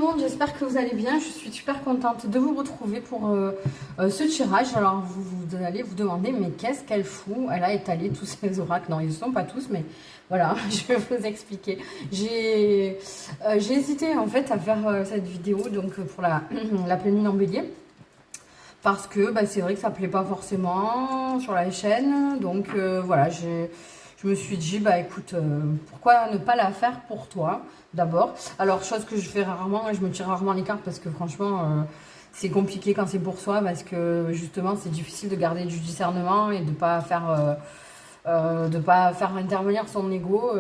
monde, j'espère que vous allez bien. Je suis super contente de vous retrouver pour ce tirage. Alors vous allez vous demander, mais qu'est-ce qu'elle fout? Elle a étalé tous ses oracles. Non, ils ne sont pas tous, mais voilà, je vais vous expliquer. J'ai hésité en fait à faire cette vidéo donc pour la pleine lune en bélier. Parce que bah, c'est vrai que ça ne plaît pas forcément sur la chaîne. Donc voilà, je me suis dit, bah écoute, pourquoi ne pas la faire pour toi d'abord? Alors, chose que je fais rarement, je me tire rarement les cartes parce que franchement, c'est compliqué quand c'est pour soi parce que justement, c'est difficile de garder du discernement et de pas faire intervenir son ego.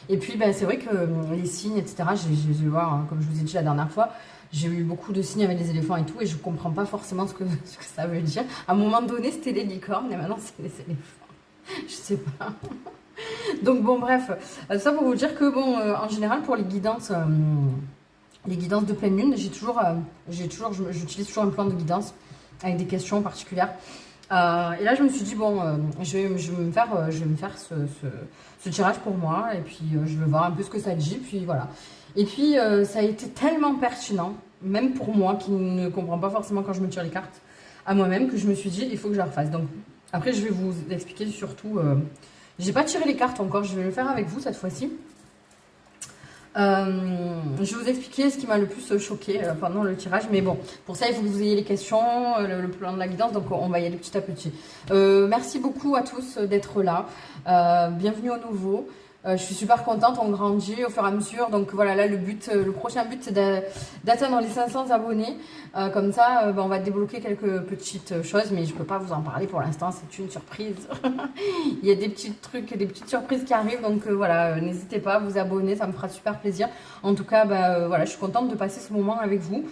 Et puis, ben, c'est vrai que les signes, etc., je vois, hein, comme je vous ai dit la dernière fois, j'ai eu beaucoup de signes avec les éléphants et tout, et je comprends pas forcément ce que ça veut dire. À un moment donné, c'était les licornes, et maintenant, c'est les éléphants. Je sais pas. Donc bon, bref, ça pour vous dire que bon, en général pour les guidances de pleine lune, j'utilise toujours un plan de guidance avec des questions particulières. Et là je me suis dit bon, je vais me faire ce tirage pour moi et puis je vais voir un peu ce que ça dit, puis voilà. Et puis ça a été tellement pertinent, même pour moi qui ne comprends pas forcément quand je me tire les cartes à moi-même, que je me suis dit il faut que je la refasse. Donc après je vais vous expliquer surtout. J'ai pas tiré les cartes encore, je vais le faire avec vous cette fois-ci. Je vais vous expliquer ce qui m'a le plus choqué pendant le tirage. Mais bon, pour ça, il faut que vous ayez les questions, le plan de la guidance. Donc, on va y aller petit à petit. Merci beaucoup à tous d'être là. Bienvenue aux nouveaux. Je suis super contente, on grandit au fur et à mesure. Donc voilà, là le prochain but c'est d'atteindre les 500 abonnés. Comme ça, on va débloquer quelques petites choses, mais je ne peux pas vous en parler pour l'instant, c'est une surprise. Il y a des petits trucs, des petites surprises qui arrivent, donc voilà, n'hésitez pas à vous abonner, ça me fera super plaisir. En tout cas, voilà, je suis contente de passer ce moment avec vous.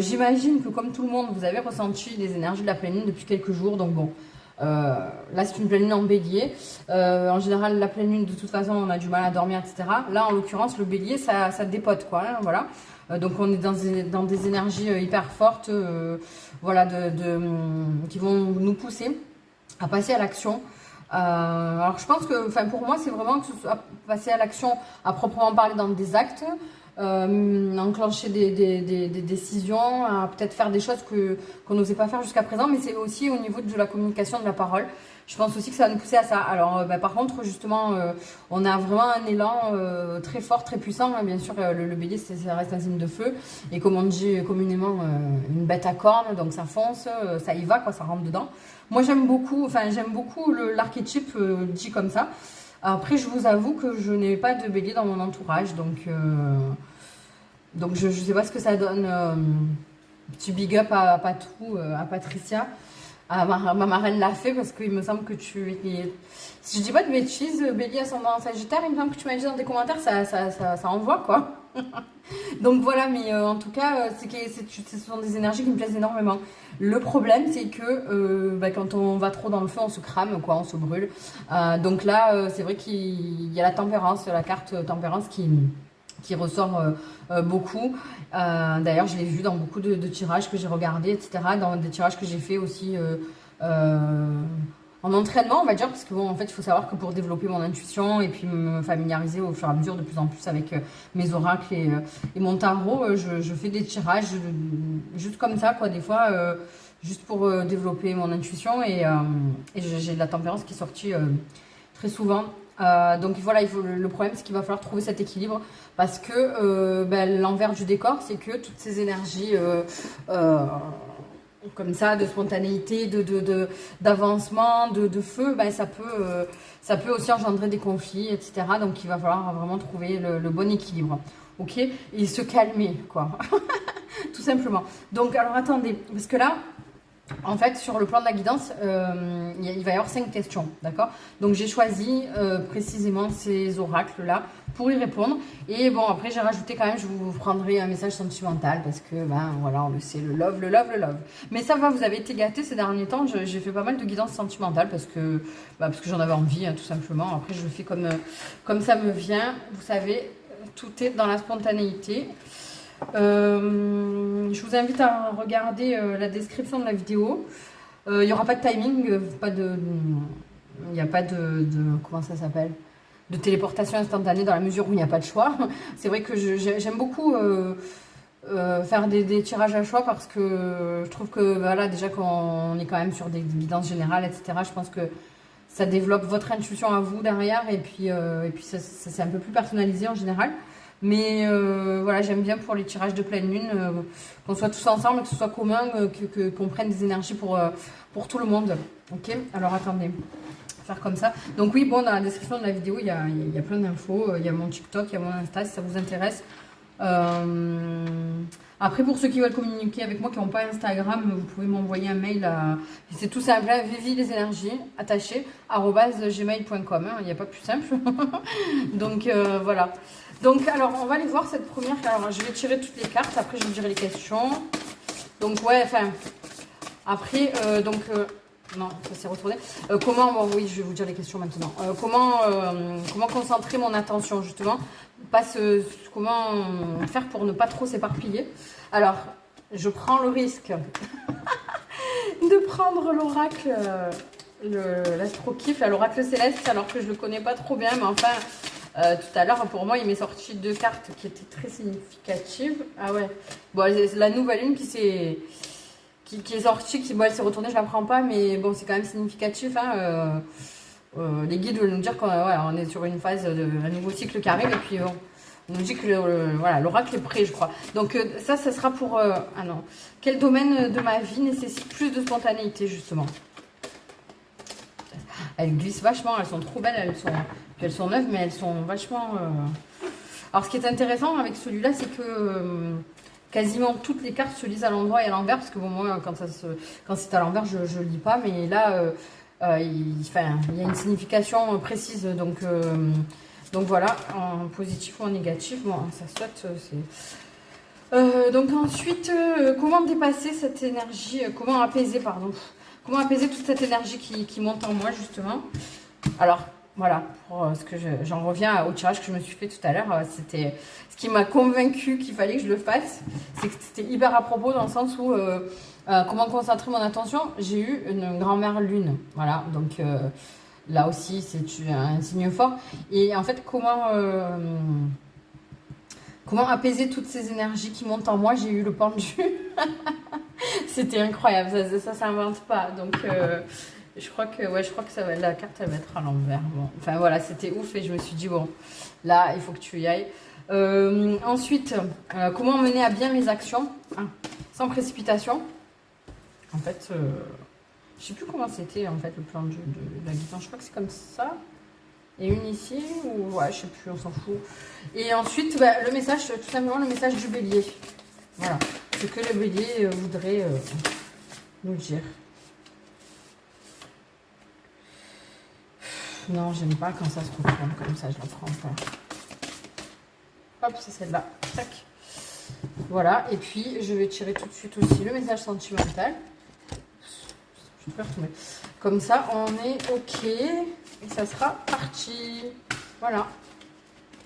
J'imagine que comme tout le monde, vous avez ressenti les énergies de la pleine lune depuis quelques jours, donc bon. Là c'est une pleine lune en bélier. En général la pleine lune de toute façon on a du mal à dormir, etc. Là en l'occurrence le bélier ça dépote quoi, hein, voilà. Donc on est dans des énergies hyper fortes, voilà, qui vont nous pousser à passer à l'action. Alors je pense que, enfin pour moi c'est vraiment que ce soit passer à l'action à proprement parler dans des actes. Enclencher des décisions, peut-être faire des choses qu'on n'osait pas faire jusqu'à présent, mais c'est aussi au niveau de la communication, de la parole. Je pense aussi que ça va nous pousser à ça. Alors, par contre, justement, on a vraiment un élan très fort, très puissant. Bien sûr, le bélier, ça reste un signe de feu. Et comme on dit communément, une bête à cornes, donc ça fonce, ça y va, quoi, ça rentre dedans. Moi, j'aime beaucoup l'archétype dit comme ça. Après, je vous avoue que je n'ai pas de bélier dans mon entourage, donc je ne sais pas ce que ça donne. Petit big up à Patou, à Patricia. Ma marraine l'a fait parce qu'il me semble que si je dis pas de bêtises, bélier ascendant sagittaire, il me semble que tu m'as dit dans des commentaires, ça envoie quoi. Donc voilà, mais en tout cas, ce sont des énergies qui me plaisent énormément. Le problème, c'est que quand on va trop dans le feu, on se crame, quoi, on se brûle. Donc là, c'est vrai qu'il y a la tempérance, la carte tempérance qui ressort beaucoup. D'ailleurs, je l'ai vu dans beaucoup de tirages que j'ai regardés, etc. Dans des tirages que j'ai fait aussi en entraînement, on va dire, parce que bon, en fait, il faut savoir que pour développer mon intuition et puis me familiariser au fur et à mesure de plus en plus avec mes oracles et mon tarot, je fais des tirages juste comme ça, quoi, des fois, juste pour développer mon intuition et j'ai de la tempérance qui est sortie très souvent. Donc voilà, le problème c'est qu'il va falloir trouver cet équilibre parce que l'envers du décor c'est que toutes ces énergies comme ça de spontanéité, d'avancement, de feu, ça peut aussi engendrer des conflits, etc. Donc il va falloir vraiment trouver le bon équilibre, ok, et se calmer quoi. Tout simplement. Donc alors attendez, parce que là en fait, sur le plan de la guidance, il va y avoir 5 questions, d'accord? Donc, j'ai choisi précisément ces oracles-là pour y répondre. Et bon, après, j'ai rajouté quand même, je vous prendrai un message sentimental parce que, voilà, on le sait, le love. Mais ça va, vous avez été gâtés ces derniers temps. J'ai fait pas mal de guidance sentimentale parce que j'en avais envie, hein, tout simplement. Après, je le fais comme ça me vient. Vous savez, tout est dans la spontanéité. Je vous invite à regarder la description de la vidéo. Il n'y aura pas de timing, il n'y a pas de comment ça s'appelle, de téléportation instantanée dans la mesure où il n'y a pas de choix. C'est vrai que j'aime beaucoup faire des tirages à choix parce que je trouve que voilà, déjà qu'on est quand même sur des guidances générales, etc. Je pense que ça développe votre intuition à vous derrière et puis ça, c'est un peu plus personnalisé en général. Mais voilà, j'aime bien pour les tirages de pleine lune qu'on soit tous ensemble, que ce soit commun, qu'on prenne des énergies pour tout le monde. Ok, alors attendez, faire comme ça. Donc oui, bon, dans la description de la vidéo, il y a plein d'infos. Il y a mon TikTok, il y a mon Insta si ça vous intéresse. Après, pour ceux qui veulent communiquer avec moi, qui n'ont pas Instagram, vous pouvez m'envoyer un mail c'est tout simple, hein, Vivi les énergies attachées @gmail.com, hein, il n'y a pas plus simple. Donc voilà. Donc alors on va aller voir cette première. Alors je vais tirer toutes les cartes, après je vous dirai les questions. Donc ouais, enfin après non, ça s'est retourné. Comment, bon, oui, je vais vous dire les questions maintenant. Comment concentrer mon attention, justement. Comment faire pour ne pas trop s'éparpiller. Alors, je prends le risque de prendre l'oracle, l'astro-kiff, l'oracle céleste, alors que je ne le connais pas trop bien. Mais enfin, tout à l'heure, pour moi, il m'est sorti 2 cartes qui étaient très significatives. Ah ouais, bon, la nouvelle lune qui est sortie, elle s'est retournée, je la prends pas, mais bon, c'est quand même significatif. Hein, les guides veulent nous dire qu'on est sur une phase un nouveau cycle qui arrive, et puis bon, on nous dit que voilà, l'oracle est prêt, je crois. Donc ça sera pour... ah non. Quel domaine de ma vie nécessite plus de spontanéité, justement? Elles glissent vachement, elles sont trop belles, elles sont neuves, mais elles sont vachement... Alors ce qui est intéressant avec celui-là, c'est que... quasiment toutes les cartes se lisent à l'endroit et à l'envers, parce que bon, moi, quand c'est à l'envers, je ne lis pas, mais là, il y a une signification précise, donc voilà, en positif ou en négatif, bon, ça saute, c'est... donc ensuite, comment dépasser cette énergie, comment apaiser toute cette énergie qui monte en moi, justement. Alors, voilà, ce que j'en reviens au tirage que je me suis fait tout à l'heure. C'était ce qui m'a convaincu qu'il fallait que je le fasse. C'est que c'était hyper à propos dans le sens où comment concentrer mon attention. J'ai eu une grand-mère lune. Voilà, donc là aussi, c'est un signe fort. Et en fait, comment apaiser toutes ces énergies qui montent en moi? J'ai eu le pendu. C'était incroyable, ça s'invente pas. Donc... je crois que la carte elle va être à l'envers. Bon, enfin voilà, c'était ouf et je me suis dit bon, là il faut que tu y ailles. Ensuite, comment mener à bien mes actions sans précipitation. En fait, je sais plus comment c'était en fait le plan de la guitare. Je crois que c'est comme ça. Et une ici ou ouais, je sais plus, on s'en fout. Et ensuite, le message, tout simplement le message du bélier. Voilà, ce que le bélier voudrait nous dire. Non, j'aime pas quand ça se retourne comme ça, je la prends pas. Hop, c'est celle-là. Tac. Voilà, et puis je vais tirer tout de suite aussi le message sentimental. Je peux retomber. Comme ça, on est OK. Et ça sera parti. Voilà.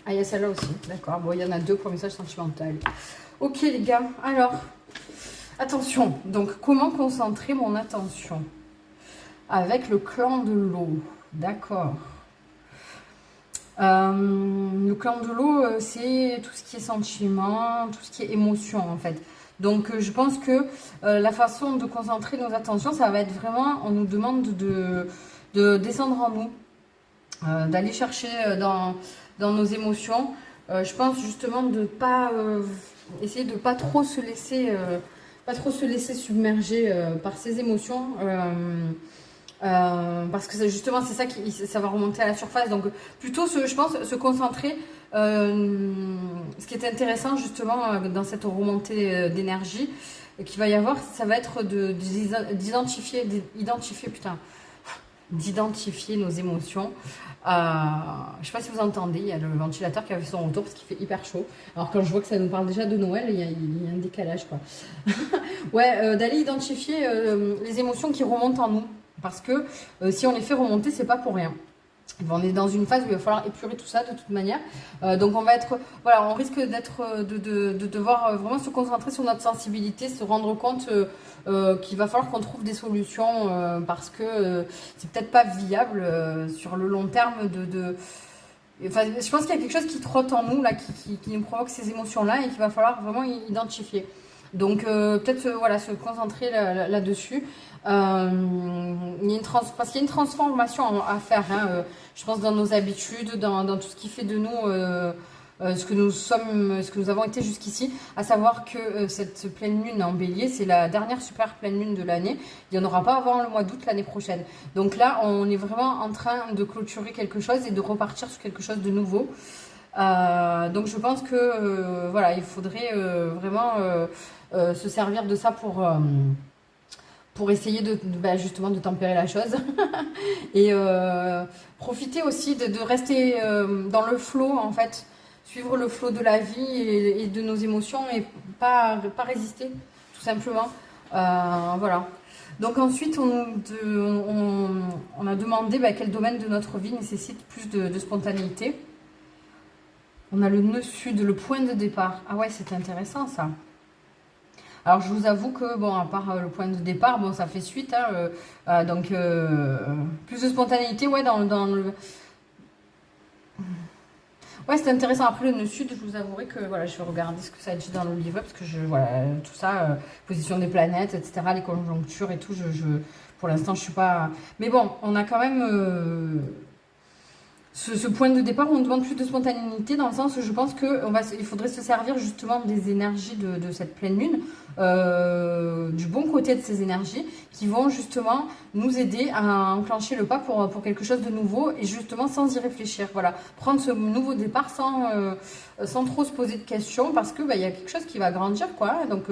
Ah, il y a celle-là aussi. D'accord. Bon, il y en a 2 pour le message sentimental. OK, les gars. Alors, attention. Donc, comment concentrer mon attention avec le clan de l'eau? D'accord. Le clan de l'eau, c'est tout ce qui est sentiment, tout ce qui est émotion en fait. Donc je pense que la façon de concentrer nos attentions, ça va être vraiment, on nous demande de descendre en nous, d'aller chercher dans nos émotions. Je pense justement de pas essayer de pas trop se laisser submerger par ces émotions. Parce que justement c'est ça ça va remonter à la surface, donc plutôt je pense se concentrer. Ce qui est intéressant justement dans cette remontée d'énergie qu'il va y avoir, ça va être d'identifier nos émotions. Je sais pas si vous entendez, il y a le ventilateur qui a fait son retour parce qu'il fait hyper chaud. Alors quand je vois que ça nous parle déjà de Noël, il y a un décalage quoi. Ouais, d'aller identifier les émotions qui remontent en nous. Parce que si on les fait remonter, c'est pas pour rien. On est dans une phase où il va falloir épurer tout ça de toute manière. Donc on risque de devoir vraiment se concentrer sur notre sensibilité, se rendre compte qu'il va falloir qu'on trouve des solutions parce que c'est peut-être pas viable sur le long terme Enfin, je pense qu'il y a quelque chose qui trotte en nous, là, qui nous provoque ces émotions-là et qu'il va falloir vraiment identifier. Donc, peut-être voilà, se concentrer là-dessus. Parce qu'il y a une transformation à faire, hein, je pense, dans nos habitudes, dans tout ce qui fait de nous ce que nous sommes, ce que nous avons été jusqu'ici, à savoir que cette pleine lune en bélier, c'est la dernière super pleine lune de l'année. Il n'y en aura pas avant le mois d'août l'année prochaine. Donc là, on est vraiment en train de clôturer quelque chose et de repartir sur quelque chose de nouveau. Donc je pense que voilà, il faudrait vraiment se servir de ça pour essayer justement de tempérer la chose et profiter aussi de rester dans le flow en fait, suivre le flow de la vie et de nos émotions et pas résister tout simplement. Voilà. Donc ensuite on a demandé quel domaine de notre vie nécessite plus de spontanéité. On a le nœud sud, le point de départ. Ah ouais, c'est intéressant ça. Alors je vous avoue que, bon, à part le point de départ, bon, ça fait suite, hein, donc plus de spontanéité, ouais, dans le... Ouais, c'est intéressant. Après le nœud sud, je vous avouerai que, voilà, je vais regarder ce que ça dit dans le livre, parce que, voilà, tout ça, position des planètes, etc., les conjonctures et tout, pour l'instant, je suis pas... Mais bon, on a quand même... Ce point de départ où on demande plus de spontanéité, dans le sens où je pense qu'il faudrait se servir justement des énergies de cette pleine lune, du bon côté de ces énergies, qui vont justement nous aider à enclencher le pas pour quelque chose de nouveau, et justement sans y réfléchir. Voilà, prendre ce nouveau départ sans trop se poser de questions, parce que y a quelque chose qui va grandir, quoi. Donc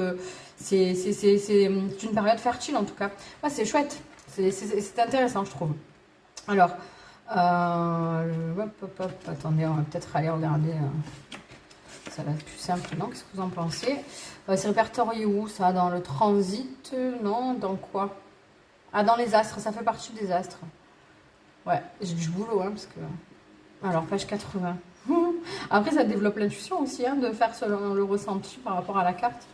c'est une période fertile en tout cas. Ouais, c'est chouette, c'est intéressant, je trouve. Alors... attendez, on va peut-être aller regarder. Ça va être plus simple, non? Qu'est-ce que vous en pensez? C'est répertorié où ça? Dans le transit? Non? Dans quoi? Ah, dans les astres, ça fait partie des astres. Ouais, j'ai du boulot, hein, parce que... Alors, page 80. Après, ça développe l'intuition aussi, hein, de faire selon le ressenti par rapport à la carte.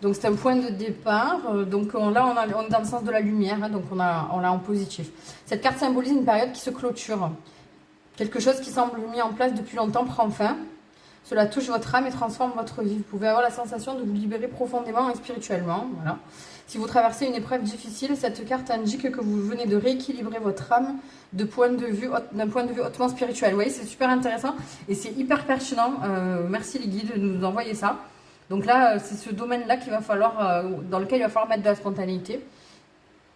Donc c'est un point de départ, donc là on est dans le sens de la lumière, hein, donc on l'a en positif. Cette carte symbolise une période qui se clôture. Quelque chose qui semble mis en place depuis longtemps prend fin. Cela touche votre âme et transforme votre vie. Vous pouvez avoir la sensation de vous libérer profondément et spirituellement. Voilà. Si vous traversez une épreuve difficile, cette carte indique que vous venez de rééquilibrer votre âme d'un point de vue hautement spirituel. Vous voyez, c'est super intéressant et c'est hyper pertinent. Merci les guides de nous envoyer ça. Donc là, c'est ce domaine-là dans lequel il va falloir mettre de la spontanéité.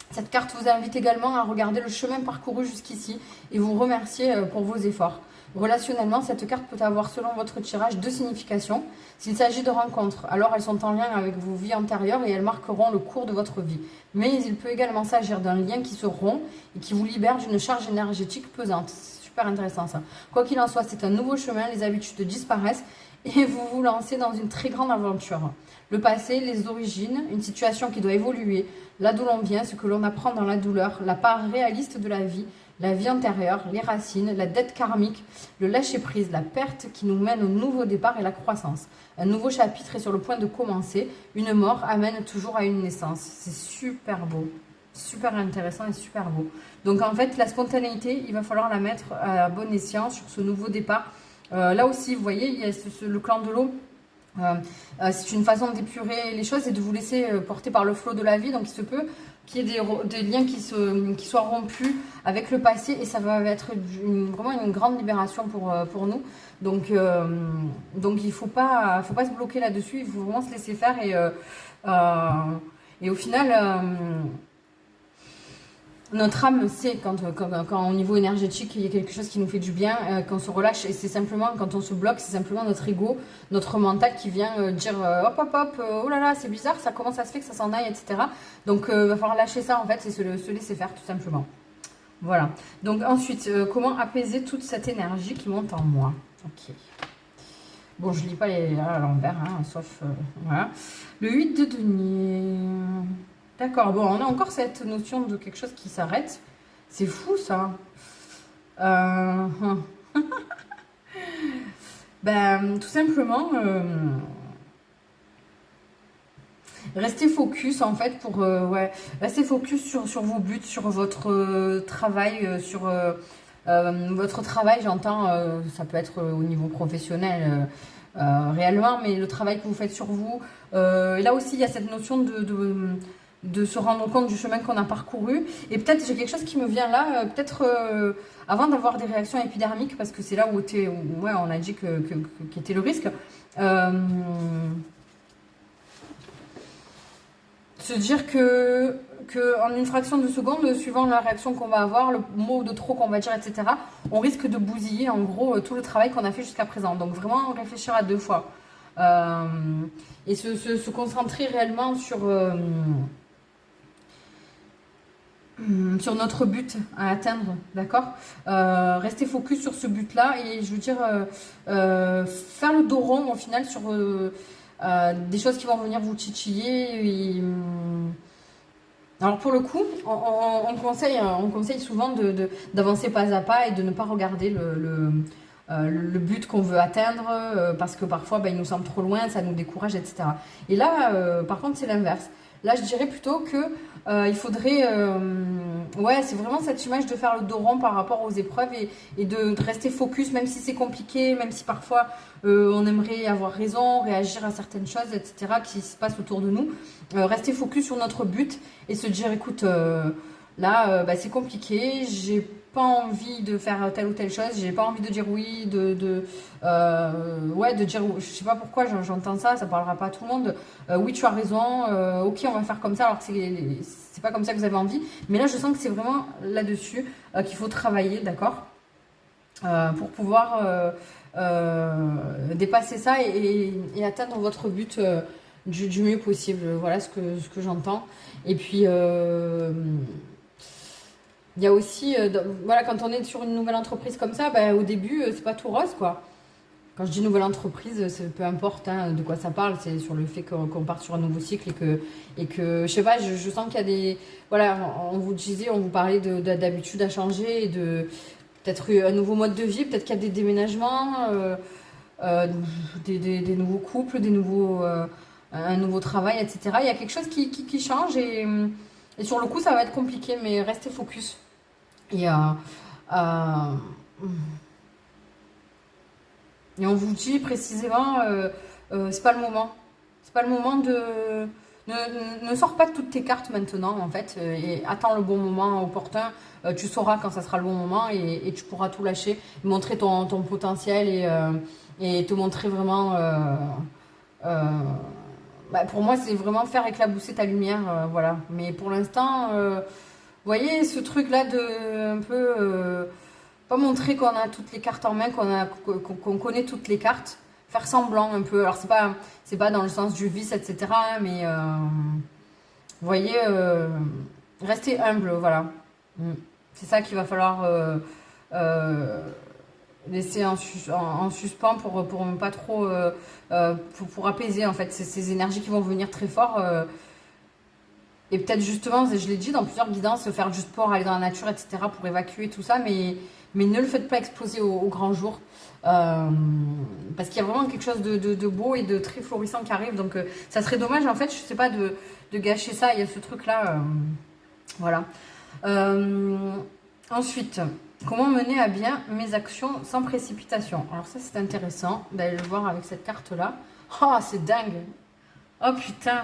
Cette carte vous invite également à regarder le chemin parcouru jusqu'ici et vous remercier pour vos efforts. Relationnellement, cette carte peut avoir, selon votre tirage, 2 significations. S'il s'agit de rencontres, alors elles sont en lien avec vos vies antérieures et elles marqueront le cours de votre vie. Mais il peut également s'agir d'un lien qui se rompt et qui vous libère d'une charge énergétique pesante. C'est super intéressant ça. Quoi qu'il en soit, c'est un nouveau chemin, les habitudes disparaissent et vous vous lancez dans une très grande aventure. Le passé, les origines, une situation qui doit évoluer, là d'où l'on vient, ce que l'on apprend dans la douleur, la part réaliste de la vie antérieure, les racines, la dette karmique, le lâcher-prise, la perte qui nous mène au nouveau départ et la croissance. Un nouveau chapitre est sur le point de commencer. Une mort amène toujours à une naissance. C'est super beau, super intéressant et super beau. Donc en fait, la spontanéité, il va falloir la mettre à bon escient sur ce nouveau départ. Là aussi, vous voyez, il y a le clan de l'eau. C'est une façon d'épurer les choses et de vous laisser porter par le flot de la vie. Donc il se peut qu'il y ait des liens qui soient rompus avec le passé et ça va être vraiment une grande libération pour nous. Donc il faut pas se bloquer là-dessus, il faut vraiment se laisser faire et au final... notre âme sait quand au niveau énergétique, il y a quelque chose qui nous fait du bien, qu'on se relâche. Et c'est simplement, quand on se bloque, c'est simplement notre ego, notre mental qui vient dire hop, hop, hop, oh là là, c'est bizarre, ça commence à se faire que ça s'en aille, etc. Donc, il va falloir lâcher ça, en fait, et se laisser faire, tout simplement. Voilà. Donc, ensuite, comment apaiser toute cette énergie qui monte en moi? Ok. Bon, je lis pas à l'envers, hein, sauf... voilà. Le 8 de denier... D'accord, bon, on a encore cette notion de quelque chose qui s'arrête. C'est fou, ça. Ben, tout simplement, restez focus, en fait, restez focus sur vos buts, sur votre travail, sur Votre travail, j'entends, ça peut être au niveau professionnel réellement, mais le travail que vous faites sur vous, et là aussi il y a cette notion de se rendre compte du chemin qu'on a parcouru. Et peut-être j'ai quelque chose qui me vient là, peut-être avant d'avoir des réactions épidermiques, parce que c'est là où, ouais, on a dit qu'était le risque. Se dire que en une fraction de seconde, suivant la réaction qu'on va avoir, le mot de trop qu'on va dire, etc., on risque de bousiller en gros tout le travail qu'on a fait jusqu'à présent. Donc vraiment réfléchir à deux fois. Et se concentrer réellement sur notre but à atteindre, d'accord. Rester focus sur ce but-là et je veux dire faire le dos rond au final sur des choses qui vont venir vous titiller. Alors pour le coup, on conseille souvent d'avancer pas à pas et de ne pas regarder le but qu'on veut atteindre parce que parfois il nous semble trop loin, ça nous décourage, etc. Et là, par contre, c'est l'inverse. Là, je dirais plutôt que il faudrait, ouais, c'est vraiment cette image de faire le dos rond par rapport aux épreuves et de rester focus, même si c'est compliqué, même si parfois on aimerait avoir raison, réagir à certaines choses, etc., qui se passent autour de nous. Rester focus sur notre but et se dire, écoute, là, c'est compliqué, j'ai pas envie de faire telle ou telle chose, j'ai pas envie de dire oui, ouais, de dire, je sais pas pourquoi j'entends ça, ça parlera pas à tout le monde. Oui, tu as raison, ok, on va faire comme ça, alors que c'est pas comme ça que vous avez envie. Mais là, je sens que c'est vraiment là-dessus qu'il faut travailler, d'accord, pour pouvoir dépasser ça et atteindre votre but du mieux possible. Voilà ce que j'entends. Et puis, il y a aussi, voilà, quand on est sur une nouvelle entreprise comme ça, au début, c'est pas tout rose, quoi. Quand je dis nouvelle entreprise, peu importe hein, de quoi ça parle, c'est sur le fait qu'on parte sur un nouveau cycle et que je sais pas, je sens qu'il y a des... Voilà, on vous disait, on vous parlait d'habitudes à changer, et de peut-être un nouveau mode de vie, peut-être qu'il y a des déménagements, des nouveaux couples, un nouveau travail, etc. Il y a quelque chose qui change et sur le coup, ça va être compliqué, mais restez focus. Et, et on vous dit précisément, c'est pas le moment. C'est pas le moment de... Ne sors pas toutes tes cartes maintenant, en fait, et attends le bon moment opportun. Tu sauras quand ça sera le bon moment et tu pourras tout lâcher, montrer ton potentiel et te montrer vraiment... pour moi, c'est vraiment faire éclabousser ta lumière, voilà. Mais pour l'instant, vous voyez, ce truc-là de un peu... pas montrer qu'on a toutes les cartes en main, qu'on connaît toutes les cartes, faire semblant un peu. Alors c'est pas dans le sens du vice, etc. hein, mais vous voyez, rester humble, voilà. C'est ça qu'il va falloir laisser en suspens pour pas trop pour apaiser en fait ces énergies qui vont venir très fort. Et peut-être justement, je l'ai dit dans plusieurs guidances, faire du sport, aller dans la nature, etc. pour évacuer tout ça, mais ne le faites pas exploser au grand jour. Parce qu'il y a vraiment quelque chose de beau et de très florissant qui arrive. Donc ça serait dommage, en fait, je sais pas, de gâcher ça. Il y a ce truc-là. Voilà. Ensuite, comment mener à bien mes actions sans précipitation? Alors ça, c'est intéressant d'aller le voir avec cette carte-là. Oh, c'est dingue. Oh, putain.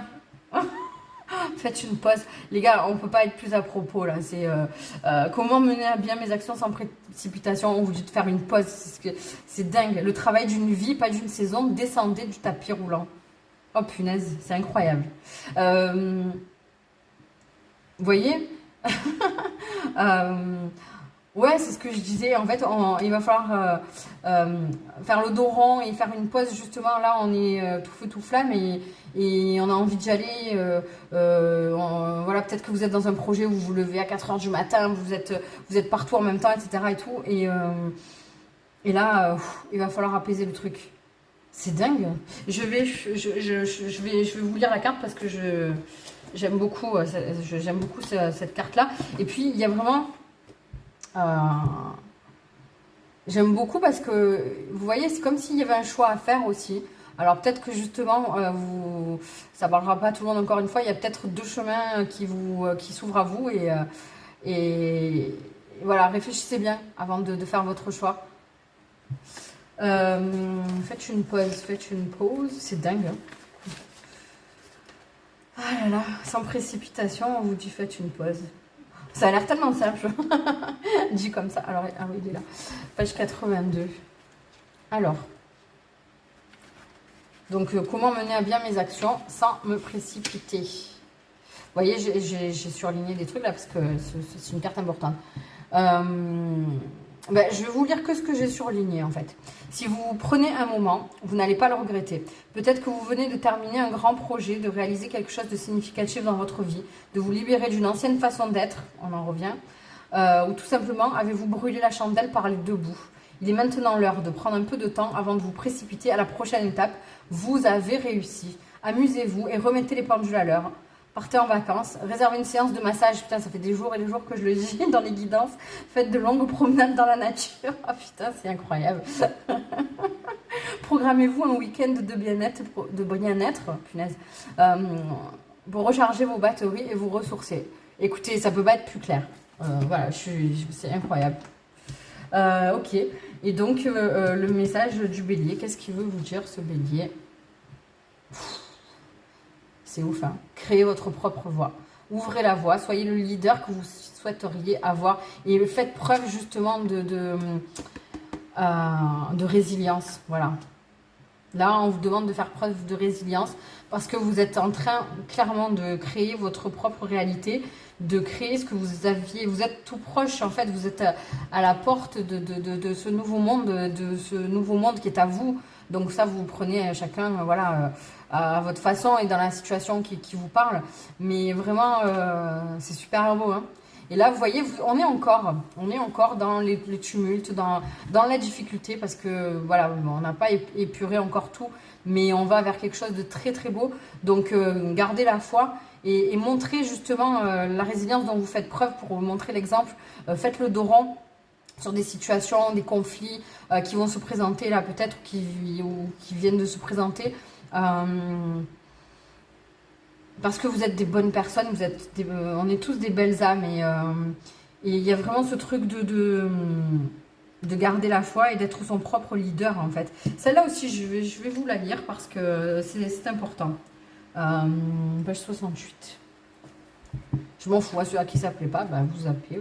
Faites une pause. Les gars, on peut pas être plus à propos là. C'est comment mener à bien mes actions sans précipitation. On vous dit de faire une pause. C'est dingue. Le travail d'une vie, pas d'une saison. Descendez du tapis roulant. Oh punaise, c'est incroyable. Vous voyez ouais, c'est ce que je disais. En fait, il va falloir faire le dos rond et faire une pause. Justement, là, on est tout feu, tout flamme et on a envie d'y aller. Voilà, peut-être que vous êtes dans un projet où vous vous levez à 4 heures du matin, vous êtes partout en même temps, etc. Et tout. Et là, il va falloir apaiser le truc. C'est dingue. Je vais vous lire la carte parce que j'aime beaucoup cette carte-là. Et puis, il y a vraiment... j'aime beaucoup parce que, vous voyez, c'est comme s'il y avait un choix à faire aussi. Alors peut-être que justement, ça ne parlera pas à tout le monde encore une fois, il y a peut-être deux chemins qui s'ouvrent à vous et voilà, réfléchissez bien avant de faire votre choix. Faites une pause, c'est dingue. Hein. Ah là là, sans précipitation, on vous dit faites une pause. Ça a l'air tellement simple, dit comme ça. Alors, ah oui, il est là. Page 82. Alors, donc, comment mener à bien mes actions sans me précipiter. Vous voyez, j'ai surligné des trucs là parce que c'est une carte importante. Je vais vous lire que ce que j'ai surligné en fait. Si vous prenez un moment, vous n'allez pas le regretter. Peut-être que vous venez de terminer un grand projet, de réaliser quelque chose de significatif dans votre vie, de vous libérer d'une ancienne façon d'être, on en revient, ou tout simplement avez-vous brûlé la chandelle par les deux bouts. Il est maintenant l'heure de prendre un peu de temps avant de vous précipiter à la prochaine étape. Vous avez réussi. Amusez-vous et remettez les pendules à l'heure. Partez en vacances, réservez une séance de massage. Putain, ça fait des jours et des jours que je le dis dans les guidances. Faites de longues promenades dans la nature. Ah putain, c'est incroyable. Programmez-vous un week-end de bien-être, punaise, pour recharger vos batteries et vous ressourcer. Écoutez, ça peut pas être plus clair. Voilà, c'est incroyable. Ok, et donc le message du bélier, qu'est-ce qu'il veut vous dire ce bélier? C'est ouf, hein. Créez votre propre voix. Ouvrez la voie, soyez le leader que vous souhaiteriez avoir et faites preuve justement de résilience. Voilà. Là, on vous demande de faire preuve de résilience parce que vous êtes en train clairement de créer votre propre réalité, de créer ce que vous aviez. Vous êtes tout proche, en fait, vous êtes à la porte de ce nouveau monde qui est à vous. Donc ça, vous prenez chacun, voilà, à votre façon et dans la situation qui vous parle. Mais vraiment, c'est super beau, hein. Et là, vous voyez, on est encore dans les tumultes, dans la difficulté, parce que voilà, on n'a pas épuré encore tout, mais on va vers quelque chose de très très beau. Donc, gardez la foi et montrez justement la résilience dont vous faites preuve pour vous montrer l'exemple. Faites le dos rond sur des situations, des conflits qui vont se présenter là peut-être, qui viennent de se présenter. Parce que vous êtes des bonnes personnes, on est tous des belles âmes et il y a vraiment ce truc de garder la foi et d'être son propre leader en fait. Celle-là aussi, je vais vous la lire parce que c'est important. Page 68. Je m'en fous, à ceux à qui ça ne plaît pas, ben, vous zappez,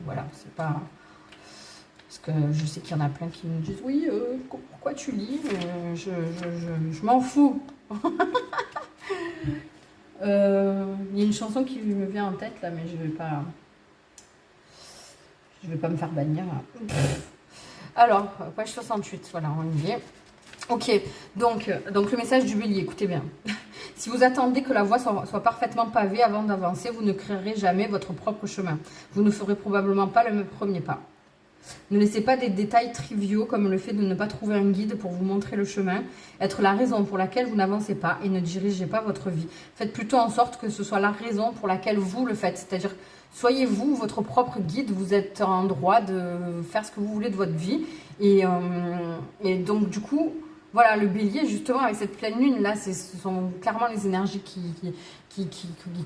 voilà, c'est pas... Parce que je sais qu'il y en a plein qui me disent « Oui, pourquoi tu lis ?» Je m'en fous. Il y a une chanson qui me vient en tête là, mais je vais pas me faire bannir là. Alors, page 68, voilà, on y est. Ok, donc le message du bélier, écoutez bien. Si vous attendez que la voie soit parfaitement pavée avant d'avancer, vous ne créerez jamais votre propre chemin. Vous ne ferez probablement pas le premier pas. Ne laissez pas des détails triviaux comme le fait de ne pas trouver un guide pour vous montrer le chemin, être la raison pour laquelle vous n'avancez pas et ne dirigez pas votre vie. Faites plutôt en sorte que ce soit la raison pour laquelle vous le faites. C'est-à-dire, soyez vous votre propre guide, vous êtes en droit de faire ce que vous voulez de votre vie. Et donc du coup, voilà, le bélier justement avec cette pleine lune là, ce sont clairement les énergies qui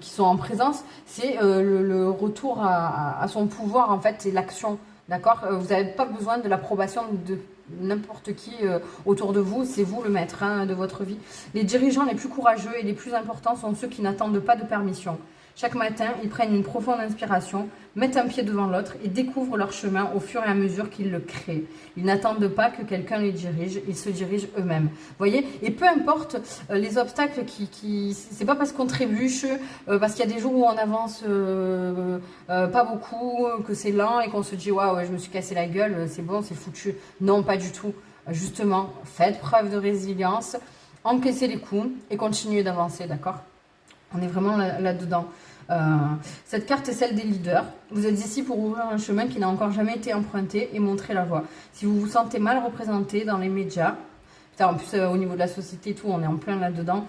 sont en présence. C'est le retour à son pouvoir en fait, c'est l'action. D'accord? Vous n'avez pas besoin de l'approbation de n'importe qui autour de vous. C'est vous le maître de votre vie. Les dirigeants les plus courageux et les plus importants sont ceux qui n'attendent pas de permission. Chaque matin, ils prennent une profonde inspiration, mettent un pied devant l'autre et découvrent leur chemin au fur et à mesure qu'ils le créent. Ils n'attendent pas que quelqu'un les dirige, ils se dirigent eux-mêmes. Voyez? Et peu importe les obstacles c'est pas parce qu'on trébuche, parce qu'il y a des jours où on avance pas beaucoup, que c'est lent et qu'on se dit waouh, je me suis cassé la gueule, c'est bon, c'est foutu. Non, pas du tout. Justement, faites preuve de résilience, encaissez les coups et continuez d'avancer, d'accord? On est vraiment là-dedans. Cette carte est celle des leaders. Vous êtes ici pour ouvrir un chemin qui n'a encore jamais été emprunté et montrer la voie. Si vous vous sentez mal représenté dans les médias, en plus au niveau de la société et tout, on est en plein là-dedans,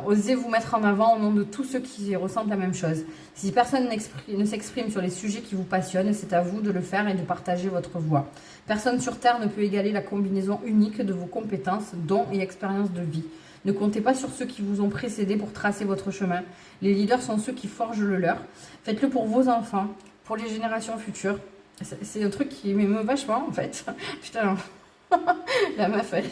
osez vous mettre en avant au nom de tous ceux qui ressentent la même chose. Si personne ne s'exprime sur les sujets qui vous passionnent, c'est à vous de le faire et de partager votre voix. Personne sur Terre ne peut égaler la combinaison unique de vos compétences, dons et expériences de vie. Ne comptez pas sur ceux qui vous ont précédé pour tracer votre chemin. Les leaders sont ceux qui forgent le leur. Faites-le pour vos enfants, pour les générations futures. C'est un truc qui m'émeut vachement en fait. Putain, la meuf, elle,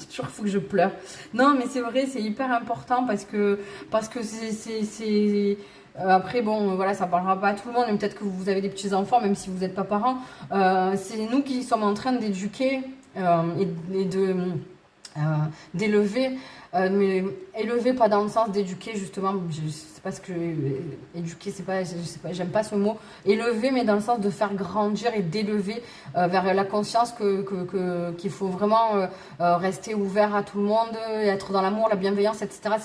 toujours faut que je pleure. Non, mais c'est vrai, c'est hyper important parce que c'est après, bon, voilà, ça parlera pas à tout le monde, mais peut-être que vous avez des petits-enfants, même si vous n'êtes pas parents. C'est nous qui sommes en train d'éduquer et de d'élever, mais élever pas dans le sens d'éduquer justement, je sais pas ce que éduquer, c'est pas, je sais pas, j'aime pas ce mot, élever, mais dans le sens de faire grandir et d'élever vers la conscience qu'il faut vraiment rester ouvert à tout le monde, être dans l'amour, la bienveillance, etc.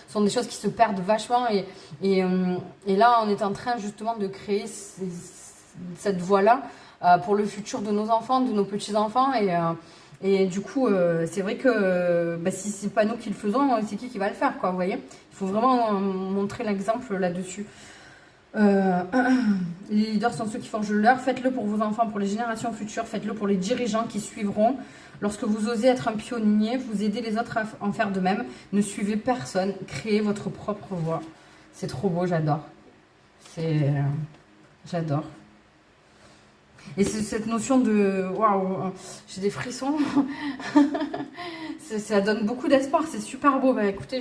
Sont des choses qui se perdent vachement et là on est en train justement de créer cette voie-là pour le futur de nos enfants, de nos petits-enfants et du coup, c'est vrai que si c'est pas nous qui le faisons, c'est qui va le faire, quoi, vous voyez? Il faut vraiment montrer l'exemple là-dessus. Les leaders sont ceux qui forgent l'heure. Faites-le pour vos enfants, pour les générations futures. Faites-le pour les dirigeants qui suivront. Lorsque vous osez être un pionnier, vous aidez les autres à en faire de même. Ne suivez personne. Créez votre propre voie. C'est trop beau, j'adore. J'adore. Et c'est cette notion de waouh, j'ai des frissons. Ça donne beaucoup d'espoir, c'est super beau. Bah écoutez,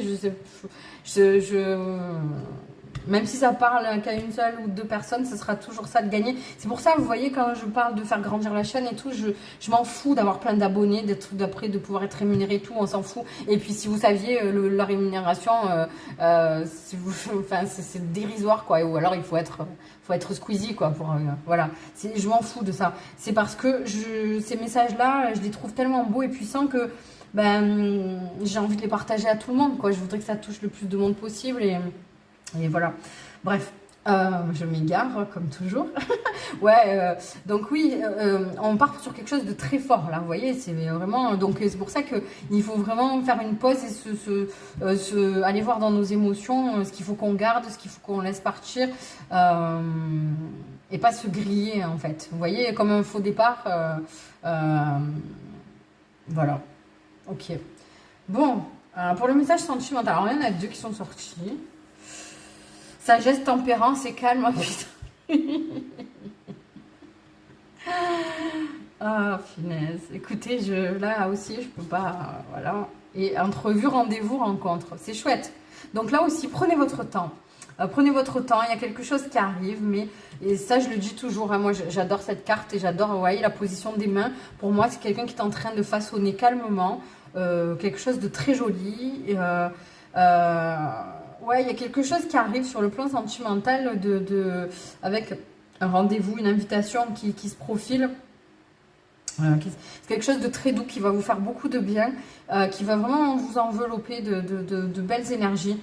même si ça parle qu'à une seule ou deux personnes, ce sera toujours ça de gagner. C'est pour ça, vous voyez, quand je parle de faire grandir la chaîne et tout, je m'en fous d'avoir plein d'abonnés, d'après de pouvoir être rémunéré et tout, on s'en fout. Et puis si vous saviez, la rémunération, enfin, c'est dérisoire, quoi. Ou alors il faut être squeezie, quoi. Voilà, je m'en fous de ça. C'est parce que ces messages-là, je les trouve tellement beaux et puissants que j'ai envie de les partager à tout le monde, quoi. Je voudrais que ça touche le plus de monde possible et voilà. Bref, je m'égare comme toujours. Ouais, donc oui, on part sur quelque chose de très fort là, vous voyez, c'est vraiment. Donc c'est pour ça qu'il faut vraiment faire une pause et aller voir dans nos émotions ce qu'il faut qu'on garde, ce qu'il faut qu'on laisse partir et pas se griller en fait. Vous voyez, comme un faux départ. Voilà. Ok. Bon, pour le message sentimental, alors il y en a deux qui sont sortis. Sagesse, tempérance et calme. Oh putain. Ah, finesse. Écoutez, là aussi, je peux pas. Voilà. Et entrevue, rendez-vous, rencontre. C'est chouette. Donc là aussi, prenez votre temps. Prenez votre temps. Il y a quelque chose qui arrive, et ça, je le dis toujours. Hein, moi, j'adore cette carte et j'adore, vous voyez, la position des mains. Pour moi, c'est quelqu'un qui est en train de façonner calmement quelque chose de très joli. Ouais, il y a quelque chose qui arrive sur le plan sentimental avec un rendez-vous, une invitation qui se profile. C'est quelque chose de très doux qui va vous faire beaucoup de bien, qui va vraiment vous envelopper de belles énergies.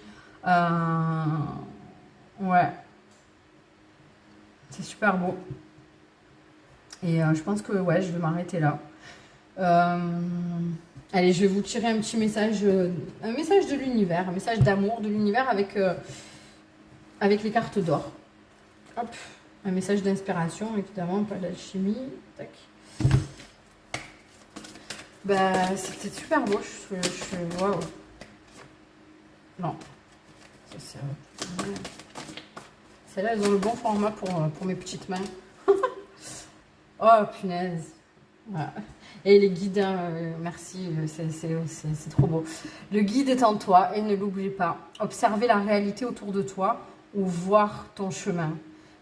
Ouais, c'est super beau. Et je pense que ouais, je vais m'arrêter là. Allez, je vais vous tirer un petit message, un message de l'univers, un message d'amour de l'univers avec les cartes d'or. Hop, un message d'inspiration, évidemment, pas d'alchimie. Tac. Bah, c'était super beau. Waouh. Non. Celles-là, elles ont le bon format pour mes petites mains. Oh, punaise. Voilà. Et les guides, merci, c'est trop beau. Le guide est en toi et ne l'oublie pas. Observer la réalité autour de toi ou voir ton chemin.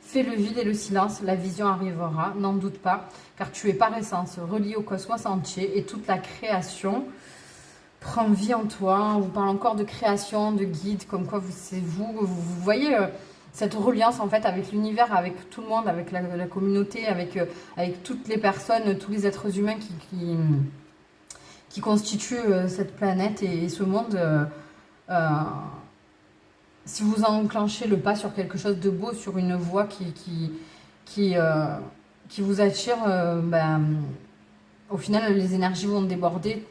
Fais le vide et le silence, la vision arrivera, n'en doute pas, car tu es par essence relié au cosmos entier et toute la création prend vie en toi. On vous parle encore de création, de guide, comme quoi vous voyez cette reliance en fait avec l'univers, avec tout le monde, avec la communauté, avec toutes les personnes, tous les êtres humains qui constituent cette planète et ce monde. Si vous enclenchez le pas sur quelque chose de beau, sur une voie qui vous attire, au final les énergies vont déborder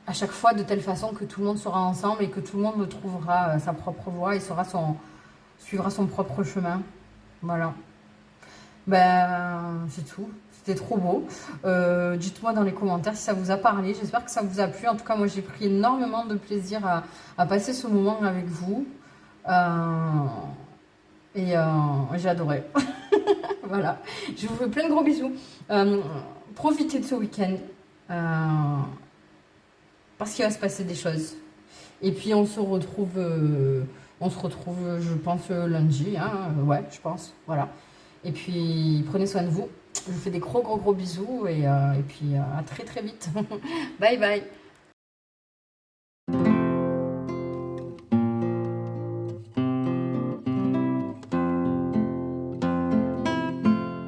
à chaque fois de telle façon que tout le monde sera ensemble et que tout le monde trouvera sa propre voie et suivra son propre chemin. Voilà. C'est tout. C'était trop beau. Dites-moi dans les commentaires si ça vous a parlé. J'espère que ça vous a plu. En tout cas, moi, j'ai pris énormément de plaisir à passer ce moment avec vous. Et j'ai adoré. Voilà, je vous fais plein de gros bisous. Profitez de ce week-end. Parce qu'il va se passer des choses. Et puis on se retrouve, je pense, lundi. Hein, ouais, je pense. Voilà. Et puis prenez soin de vous. Je vous fais des gros bisous et puis à très très vite. Bye bye.